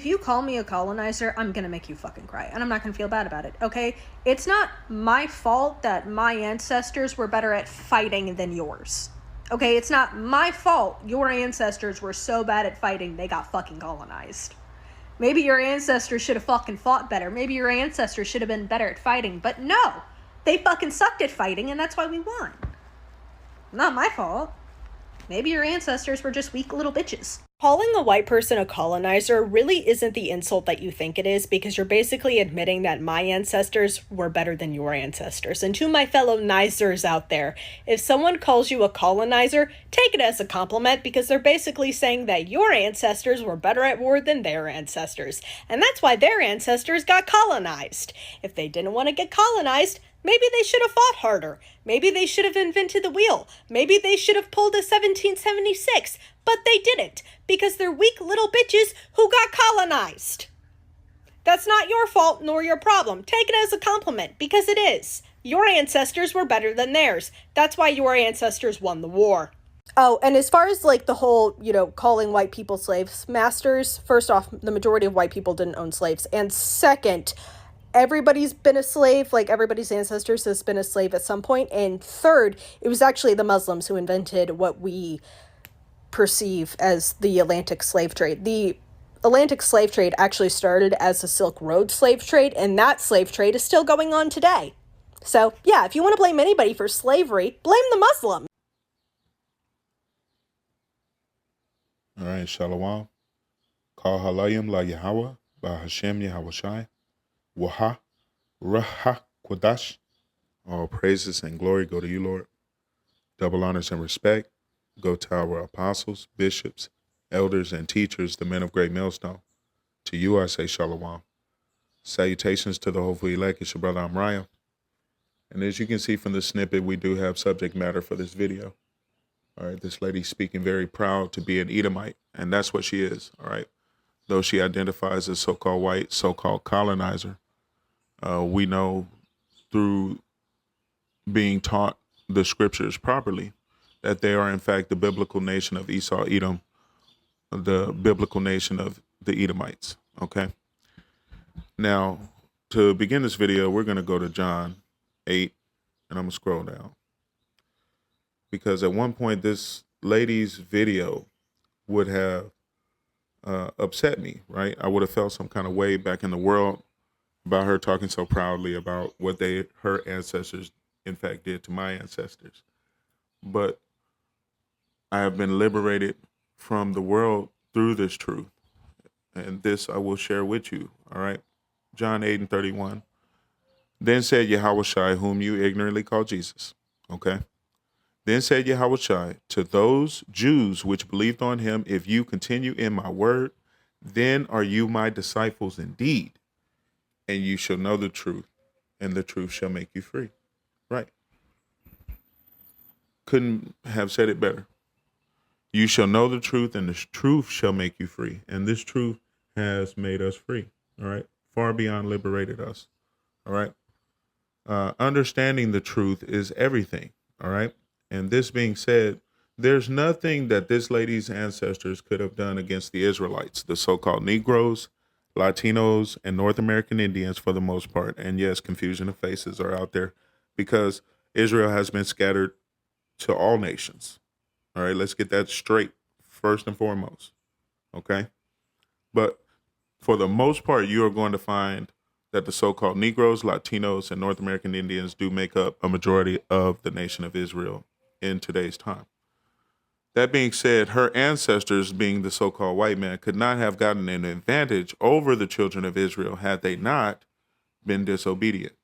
If you call me a colonizer, I'm gonna make you fucking cry, and I'm not gonna feel bad about it, okay? It's not my fault that my ancestors were better at fighting than yours. Okay, it's not my fault your ancestors were so bad at fighting they got fucking colonized. Maybe your ancestors should have fucking fought better. Maybe your ancestors should have been better at fighting, but no! They fucking sucked at fighting, and that's why we won. Not my fault. Maybe your ancestors were just weak little bitches. Calling a white person a colonizer really isn't the insult that you think it is, because you're basically admitting that my ancestors were better than your ancestors. And to my fellow nizers out there, if someone calls you a colonizer, take it as a compliment, because they're basically saying that your ancestors were better at war than their ancestors. And that's why their ancestors got colonized. If they didn't want to get colonized, maybe they should have fought harder. Maybe they should have invented the wheel. Maybe they should have pulled a 1776. But they didn't, because they're weak little bitches who got colonized. That's not your fault nor your problem. Take it as a compliment, because it is. Your ancestors were better than theirs. That's why your ancestors won the war. Oh, and as far as like the whole, calling white people slaves masters, first off, the majority of white people didn't own slaves. And second, everybody's been a slave, like everybody's ancestors has been a slave at some point. And third, it was actually the Muslims who invented what we perceive as the Atlantic slave trade. The Atlantic slave trade actually started as a Silk Road slave trade, and that slave trade is still going on today. So, yeah, if you want to blame anybody for slavery, blame the Muslim. All right, Shalom. Kal halayim la Yahweh, ba Hashem Yahawashi, Waha, Raha Kwadash. All praises and glory go to you, Lord. Double honors and respect go to our apostles, bishops, elders, and teachers, the men of great millstone. To you I say Shalom. Salutations to the hopeful elect. It's your brother Amraya. And as you can see from the snippet, we do have subject matter for this video. All right, this lady's speaking very proud to be an Edomite, and that's what she is, all right? Though she identifies as so-called white, so-called colonizer, we know through being taught the scriptures properly that they are in fact the biblical nation of Esau, Edom, the biblical nation of the Edomites, okay? Now, to begin this video, we're going to go to John 8, and I'm going to scroll down. Because at one point, this lady's video would have upset me, right? I would have felt some kind of way back in the world about her talking so proudly about what her ancestors, in fact, did to my ancestors. But I have been liberated from the world through this truth. And this I will share with you, all right? John 8 and 31. Then said Yahushua, whom you ignorantly call Jesus, okay? Then said Yahushua to those Jews which believed on him, if you continue in my word, then are you my disciples indeed, and you shall know the truth, and the truth shall make you free. Right. Couldn't have said it better. You shall know the truth, and the truth shall make you free. And this truth has made us free. All right. Far beyond liberated us. All right. Understanding the truth is everything. All right. And this being said, there's nothing that this lady's ancestors could have done against the Israelites, the so-called Negroes, Latinos, and North American Indians for the most part. And yes, confusion of faces are out there because Israel has been scattered to all nations. All right, let's get that straight first and foremost. Okay. But for the most part, you are going to find that the so-called Negroes, Latinos, and North American Indians do make up a majority of the nation of Israel in today's time. That being said, her ancestors, being the so-called white man, could not have gotten an advantage over the children of Israel had they not been disobedient.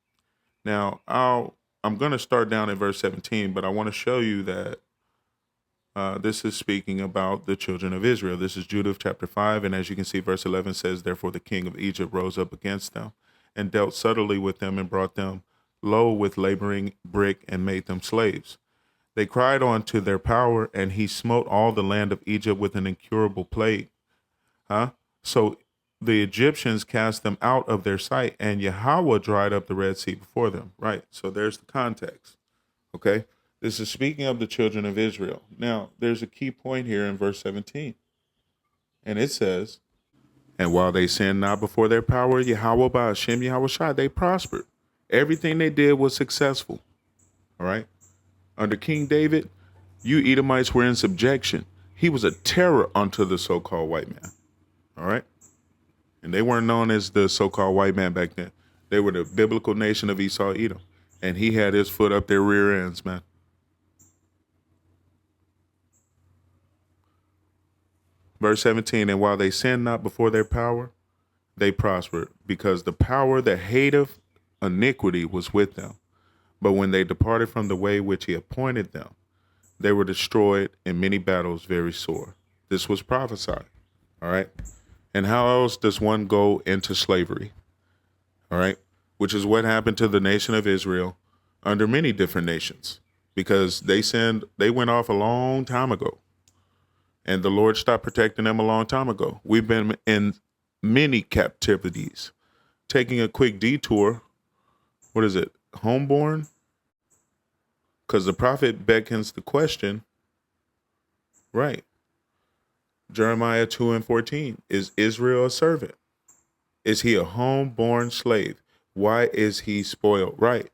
Now, I'm going to start down at verse 17, but I want to show you that this is speaking about the children of Israel. This is Judah chapter 5, and as you can see, verse 11 says, therefore the king of Egypt rose up against them and dealt subtly with them and brought them low with laboring brick and made them slaves. They cried on to their power, and he smote all the land of Egypt with an incurable plague. So the Egyptians cast them out of their sight, and Yahweh dried up the Red Sea before them. Right. So there's the context. Okay. This is speaking of the children of Israel. Now, there's a key point here in verse 17. And it says, And while they sinned not before their power, Yahweh by Hashem Yahweh Shai, they prospered. Everything they did was successful. All right. Under King David, you Edomites were in subjection. He was a terror unto the so-called white man. All right. And they weren't known as the so-called white man back then. They were the biblical nation of Esau, Edom. And he had his foot up their rear ends, man. Verse 17, and while they sinned not before their power, they prospered, because the power that hateth iniquity was with them. But when they departed from the way which he appointed them, they were destroyed in many battles very sore. This was prophesied. All right. And how else does one go into slavery? All right. Which is what happened to the nation of Israel under many different nations, because they went off a long time ago. And the Lord stopped protecting them a long time ago. We've been in many captivities. Taking a quick detour. What is it? Homeborn? Because the prophet beckons the question. Right. Jeremiah 2:14. Is Israel a servant? Is he a homeborn slave? Why is he spoiled? Right.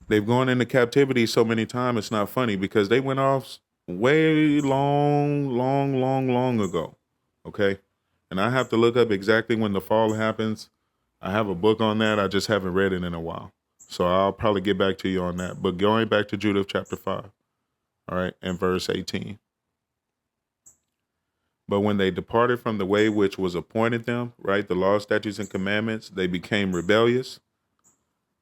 They've gone into captivity so many times, it's not funny, because they went off way long ago. Okay. And I have to look up exactly when the fall happens. I have a book on that. I just haven't read it in a while. So I'll probably get back to you on that. But going back to Judah chapter 5. All right. And verse 18. But when they departed from the way which was appointed them, right, the law, statutes, and commandments, they became rebellious.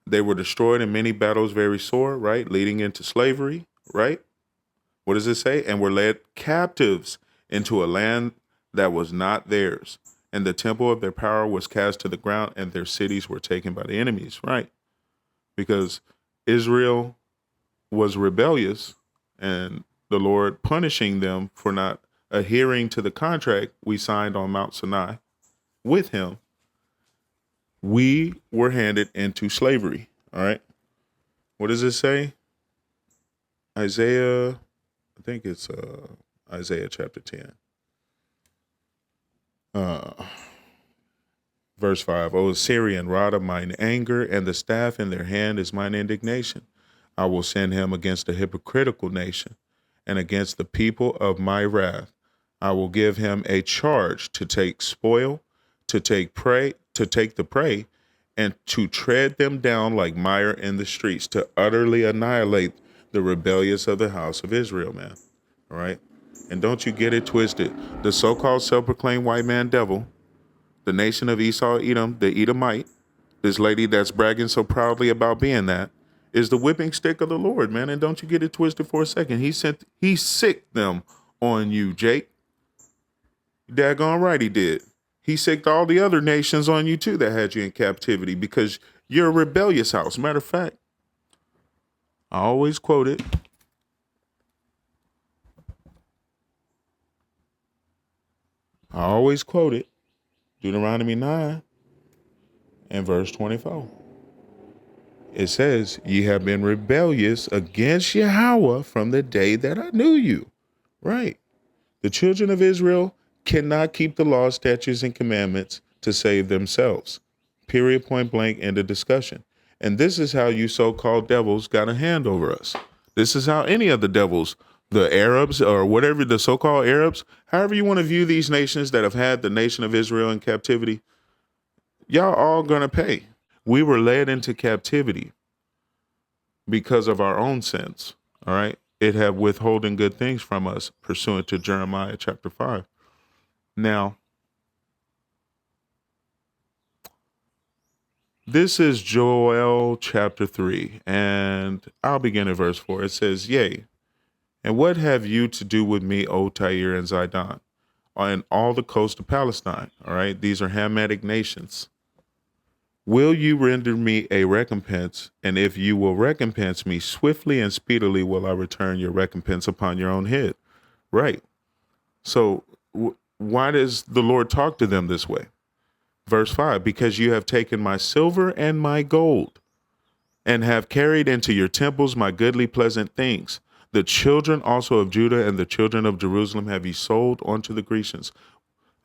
They were destroyed in many battles very sore, right, leading into slavery, right? What does it say? And were led captives into a land that was not theirs. And the temple of their power was cast to the ground, and their cities were taken by the enemies, right? Because Israel was rebellious, and the Lord punishing them for not adhering to the contract we signed on Mount Sinai with him. We were handed into slavery, all right? What does it say? Isaiah, I think it's Isaiah chapter 10. Verse 5, O Syrian, rod of mine anger, and the staff in their hand is mine indignation. I will send him against a hypocritical nation, and against the people of my wrath. I will give him a charge to take spoil, to take the prey, and to tread them down like mire in the streets, to utterly annihilate the rebellious of the house of Israel, man. All right. And don't you get it twisted. The so-called self-proclaimed white man devil, the nation of Esau, Edom, the Edomite, this lady that's bragging so proudly about being that, is the whipping stick of the Lord, man. And don't you get it twisted for a second. He sicked them on you, Jake. Daggone right he did. He sicked all the other nations on you too that had you in captivity, because you're a rebellious house. Matter of fact, I always quote it. Deuteronomy 9 and verse 24. It says, ye have been rebellious against Yahweh from the day that I knew you. Right. The children of Israel cannot keep the law, statutes, and commandments to save themselves. Period, point blank, end of discussion. And this is how you so-called devils got a hand over us. This is how any of the devils, the Arabs or whatever, the so-called Arabs, however you want to view these nations that have had the nation of Israel in captivity, y'all all gonna pay. We were led into captivity because of our own sins, all right? It have withholding good things from us, pursuant to Jeremiah chapter 5. Now, this is Joel chapter 3, and I'll begin at verse 4. It says, yea, and what have you to do with me, O Tyre and Zidon, and all the coast of Palestine? All right, these are Hamitic nations. Will you render me a recompense? And if you will recompense me, swiftly and speedily will I return your recompense upon your own head. Right. So why does the Lord talk to them this way? Verse 5, because you have taken my silver and my gold, and have carried into your temples my goodly pleasant things. The children also of Judah and the children of Jerusalem have ye sold unto the Grecians.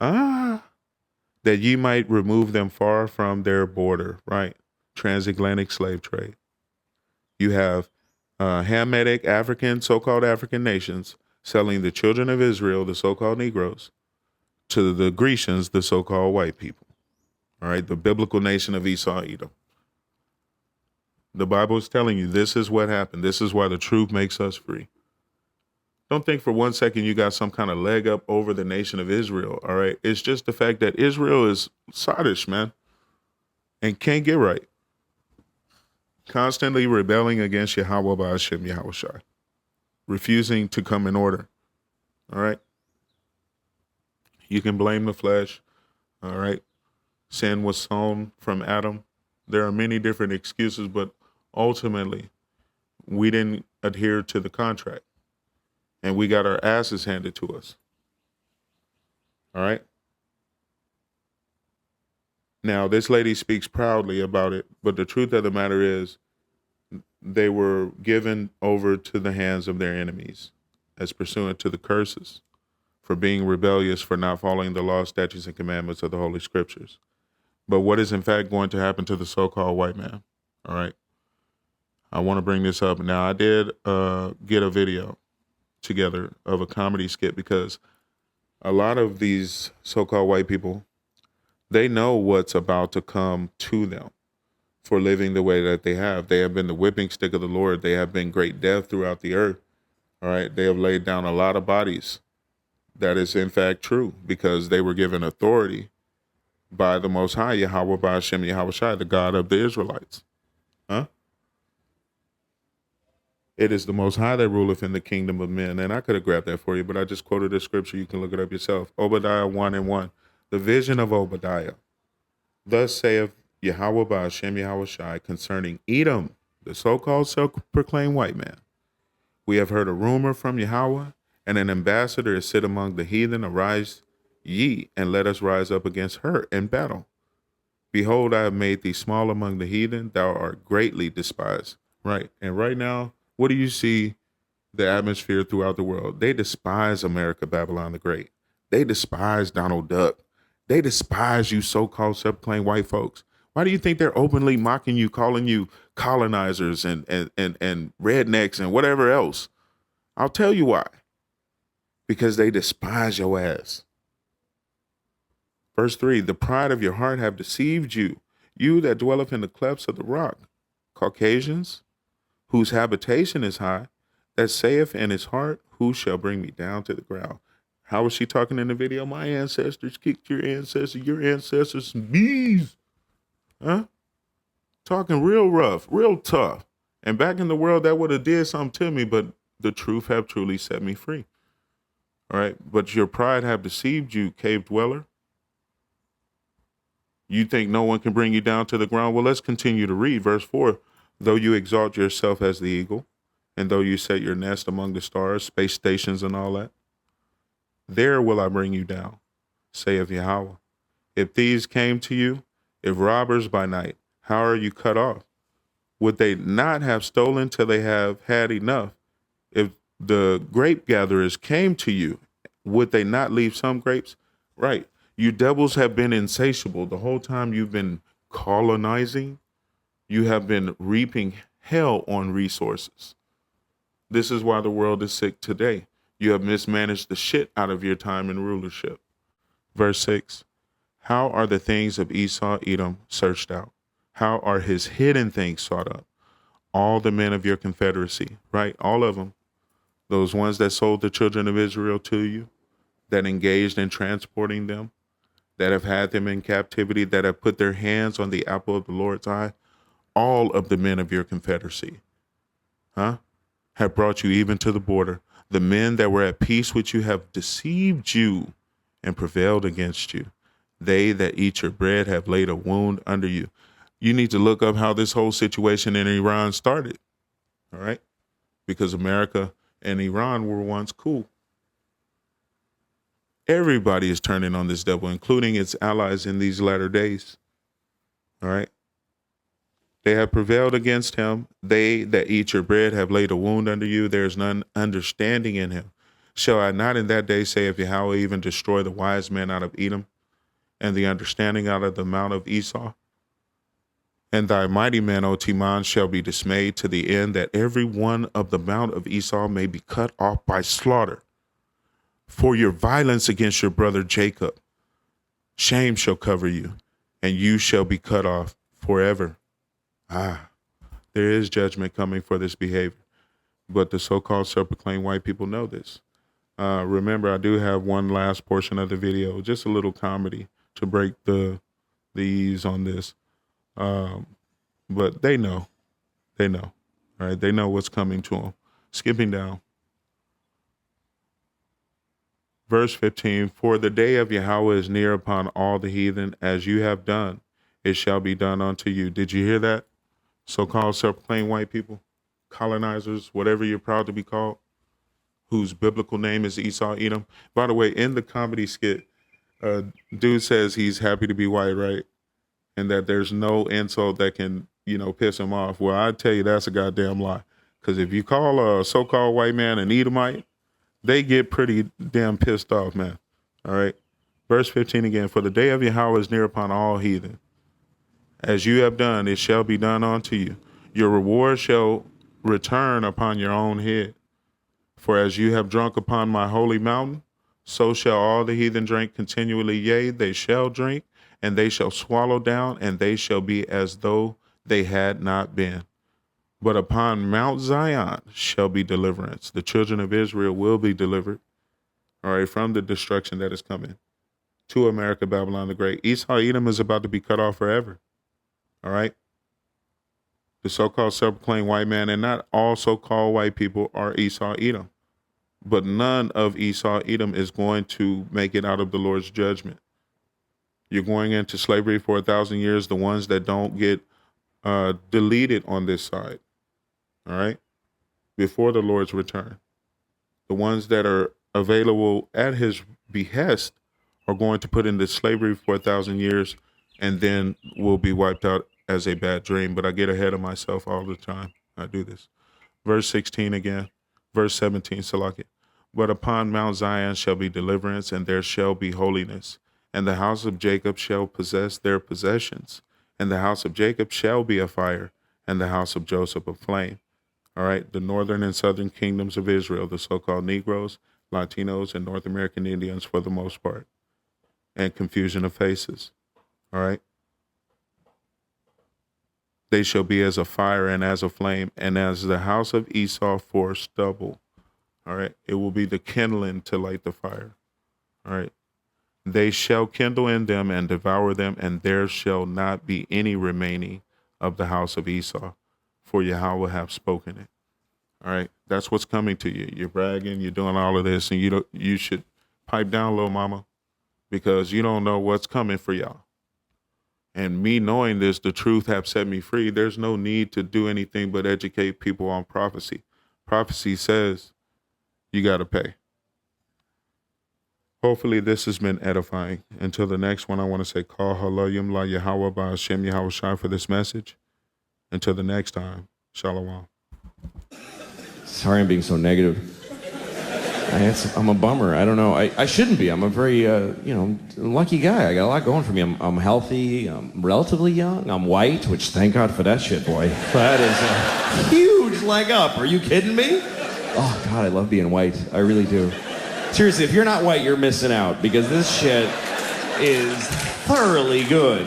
They that ye might remove them far from their border, right? Transatlantic slave trade. You have Hamitic African, so-called African nations selling the children of Israel, the so-called Negroes, to the Grecians, the so-called white people. All right, the biblical nation of Esau, Edom. The Bible is telling you this is what happened. This is why the truth makes us free. Don't think for one second you got some kind of leg up over the nation of Israel. All right, it's just the fact that Israel is sottish, man, and can't get right. Constantly rebelling against Yahweh Ba'ashem Yahushai, refusing to come in order. All right. You can blame the flesh. All right. Sin was sown from Adam. There are many different excuses, but ultimately we didn't adhere to the contract and we got our asses handed to us. All right. Now, this lady speaks proudly about it, but the truth of the matter is they were given over to the hands of their enemies as pursuant to the curses for being rebellious, for not following the law, statutes, and commandments of the Holy Scriptures. But what is in fact going to happen to the so-called white man? All right. I want to bring this up. Now, I did get a video together of a comedy skit because a lot of these so-called white people, they know what's about to come to them for living the way that they have. They have been the whipping stick of the Lord. They have been great death throughout the earth. All right. They have laid down a lot of bodies. That is in fact true because they were given authority by the Most High, Yahweh Ba'ashem Yahushai, the God of the Israelites. Huh? It is the Most High that ruleth in the kingdom of men. And I could have grabbed that for you, but I just quoted a scripture. You can look it up yourself. Obadiah 1:1. The vision of Obadiah. Thus saith Yahweh Ba'ashem Yahushai concerning Edom, the so-called self-proclaimed white man. We have heard a rumor from Yahweh, and an ambassador is sit among the heathen. Arise ye, and let us rise up against her in battle. Behold, I have made thee small among the heathen. Thou art greatly despised. Right. And right now, what do you see the atmosphere throughout the world? They despise America, Babylon the Great. They despise Donald Duck. They despise you so-called self-proclaimed white folks. Why do you think they're openly mocking you, calling you colonizers and rednecks and whatever else? I'll tell you why. Because they despise your ass. Verse 3, the pride of your heart have deceived you, you that dwelleth in the clefts of the rock, Caucasians, whose habitation is high, that saith in his heart, who shall bring me down to the ground? How was she talking in the video? My ancestors kicked your ancestors some bees. Huh? Talking real rough, real tough. And back in the world, that would have did something to me, but the truth have truly set me free. All right. But your pride have deceived you, cave dweller. You think no one can bring you down to the ground? Well, let's continue to read. Verse 4, though you exalt yourself as the eagle, and though you set your nest among the stars, space stations and all that, there will I bring you down, saith Yahweh. If thieves came to you, if robbers by night, how are you cut off? Would they not have stolen till they have had enough? If the grape gatherers came to you, would they not leave some grapes? Right. You devils have been insatiable the whole time you've been colonizing. You have been reaping hell on resources. This is why the world is sick today. You have mismanaged the shit out of your time in rulership. Verse 6, how are the things of Esau, Edom searched out? How are his hidden things sought up? All the men of your confederacy, right? All of them. Those ones that sold the children of Israel to you, that engaged in transporting them, that have had them in captivity, that have put their hands on the apple of the Lord's eye, all of the men of your confederacy, have brought you even to the border. The men that were at peace with you have deceived you and prevailed against you. They that eat your bread have laid a wound under you. You need to look up how this whole situation in Iran started, all right? Because America and Iran were once cool. Everybody is turning on this devil, including its allies in these latter days. All right. They have prevailed against him. They that eat your bread have laid a wound under you. There is none understanding in him. Shall I not in that day say, if Yahweh even destroy the wise men out of Edom, and the understanding out of the mount of Esau? And thy mighty men, O Teman, shall be dismayed to the end that every one of the mount of Esau may be cut off by slaughter. For your violence against your brother Jacob, shame shall cover you, and you shall be cut off forever. There is judgment coming for this behavior, but the so-called self-proclaimed white people know this. Remember, I do have one last portion of the video, just a little comedy to break the ease on this. But they know, all right? They know what's coming to them. Skipping down. Verse 15, for the day of Yahweh is near upon all the heathen, as you have done, it shall be done unto you. Did you hear that? So-called self-proclaimed white people, colonizers, whatever you're proud to be called, whose biblical name is Esau, Edom. By the way, in the comedy skit, dude says he's happy to be white, right? And that there's no insult that can, piss him off. Well, I tell you, that's a goddamn lie. Because if you call a so-called white man an Edomite, they get pretty damn pissed off, man. All right. Verse 15 again, for the day of Yahweh is near upon all heathen. As you have done, it shall be done unto you. Your reward shall return upon your own head. For as you have drunk upon my holy mountain, so shall all the heathen drink continually. Yea, they shall drink, and they shall swallow down, and they shall be as though they had not been. But upon Mount Zion shall be deliverance. The children of Israel will be delivered, all right, from the destruction that is coming to America, Babylon the Great. Esau, Edom is about to be cut off forever, all right? The so-called self-proclaimed white man, and not all so-called white people are Esau, Edom. But none of Esau, Edom is going to make it out of the Lord's judgment. You're going into slavery for 1,000 years, the ones that don't get deleted on this side. All right, before the Lord's return. The ones that are available at his behest are going to put into slavery for 1,000 years and then will be wiped out as a bad dream. But I get ahead of myself all the time. I do this. Verse 16 again, verse 17, Salakia. But upon Mount Zion shall be deliverance, and there shall be holiness. And the house of Jacob shall possess their possessions. And the house of Jacob shall be a fire, and the house of Joseph a flame. All right, the northern and southern kingdoms of Israel, the so-called Negroes, Latinos, and North American Indians for the most part, and confusion of faces. All right. They shall be as a fire and as a flame, and as the house of Esau for stubble. All right. It will be the kindling to light the fire. All right. They shall kindle in them and devour them, and there shall not be any remaining of the house of Esau. For Yahweh have spoken it. All right, that's what's coming to you. You're bragging, you're doing all of this, and you should pipe down, little mama, because you don't know what's coming for y'all. And me knowing this, the truth have set me free. There's no need to do anything but educate people on prophecy. Prophecy says you got to pay. Hopefully this has been edifying. Until the next one, I want to say, Kal Halayim La Yahweh Ba Hashem Yahweh Shai for this message. Until the next time, Shalom. Sorry I'm being so negative. I'm a bummer. I don't know. I shouldn't be. I'm a very, lucky guy. I got a lot going for me. I'm healthy. I'm relatively young. I'm white, which thank God for that shit, boy. That is a huge leg up. Are you kidding me? Oh, God, I love being white. I really do. Seriously, if you're not white, you're missing out, because this shit is thoroughly good.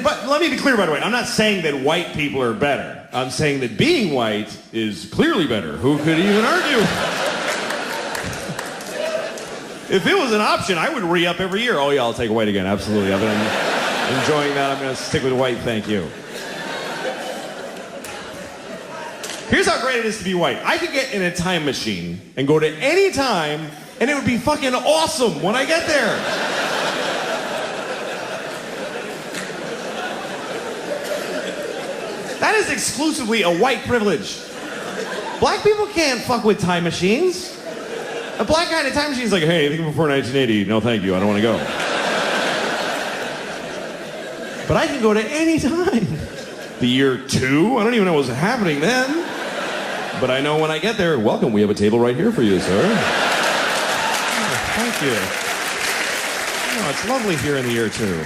But let me be clear, by the way. I'm not saying that white people are better. I'm saying that being white is clearly better. Who could even argue? If it was an option, I would re-up every year. Oh, yeah, I'll take white again. Absolutely. I've been enjoying that. I'm going to stick with white. Thank you. Here's how great it is to be white. I could get in a time machine and go to any time, and it would be fucking awesome when I get there. That is exclusively a white privilege. Black people can't fuck with time machines. A black guy in a time machine is like, hey, anything before 1980? No, thank you. I don't want to go. But I can go to any time. The year 2? I don't even know what's happening then. But I know when I get there, welcome, we have a table right here for you, sir. Thank you. No, it's lovely here in the year 2.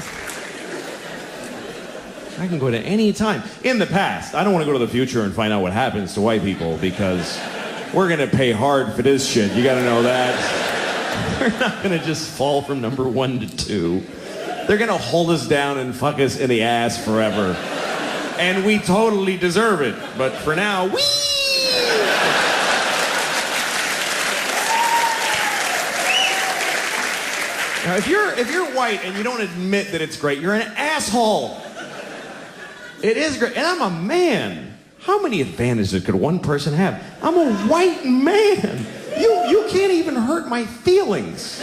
I can go to any time. In the past, I don't want to go to the future and find out what happens to white people because we're going to pay hard for this shit. You got to know that. We're not going to just fall from number 1 to 2. They're going to hold us down and fuck us in the ass forever. And we totally deserve it. But for now, whee! Now, if you're white and you don't admit that it's great, you're an asshole. It is great. And I'm a man. How many advantages could one person have? I'm a white man. You can't even hurt my feelings.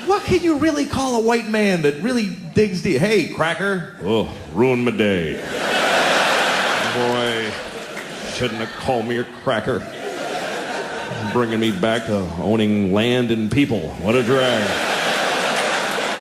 What can you really call a white man that really digs deep? Hey, cracker. Oh, ruined my day. Boy, shouldn't have called me a cracker. Bringing me back to owning land and people. What a drag.